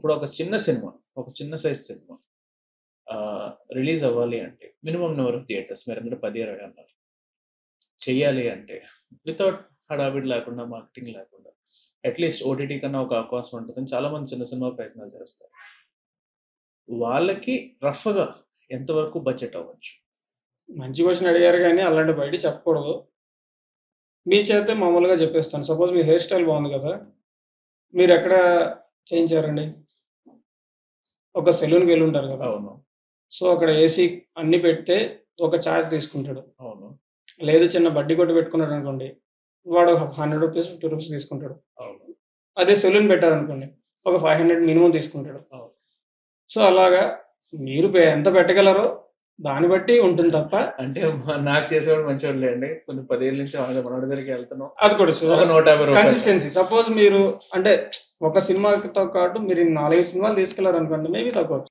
ఇప్పుడు ఒక చిన్న సినిమా, ఒక చిన్న సైజ్ సినిమా రిలీజ్ అవ్వాలి అంటే మినిమమ్ నెంబర్ ఆఫ్ థియేటర్స్ మీరందరూ 10, 20 అన్నారు. చెయ్యాలి అంటే వితౌట్ హడావిడి లేకుండా, మార్కెటింగ్ లేకుండా అట్లీస్ట్ ఓటీటీ కన్నా ఒక అవకాశం ఉంటుందని చాలామంది చిన్న సినిమా ప్రయత్నాలు చేస్తారు. వాళ్ళకి రఫ్‌గా ఎంతవరకు బడ్జెట్ అవ్వచ్చు? మంచి క్వెషన్ అడిగారు గానీ, అలాంటి బయట చెప్పకూడదు. మీ చేతే మామూలుగా చెప్పేస్తాను. సపోజ్ మీ హెయిర్ స్టైల్ బాగుంది కదా! మీరెక్కడ చేయించారండి? ఒక సెలూన్‌కి వెళ్ళుంటారు కదా! అవును. సో, అక్కడ ఏసీ అన్నీ పెడితే ఒక చార్జ్ తీసుకుంటాడు. అవును. లేదు చిన్న బడ్డీ కొట్టు పెట్టుకున్నాడనుకోండి, వాడు ఒక రూ. 100, రూ. 50 తీసుకుంటాడు. అవును. అదే సెలూన్ పెట్టారనుకోండి, ఒక 500 మినిమమ్ తీసుకుంటాడు. అవును. సో, అలాగా మీరు ఎంత పెట్టగలరో దాన్ని బట్టి ఉంటుంది తప్ప అంటే నాకు చేసేవాడు మంచోడులే అండి. కొన్ని 10 ఏళ్ల నుంచి మనోడి దగ్గరికి వెళ్తున్నాం. అది కూడా ఒక రూ. 150 కన్సిస్టెన్సీ. సపోజ్ మీరు అంటే ఒక సినిమాతో పాటు మీరు 4, 5 సినిమాలు తీసుకెళ్లారనుకోండి మేబీ తగ్గొచ్చు.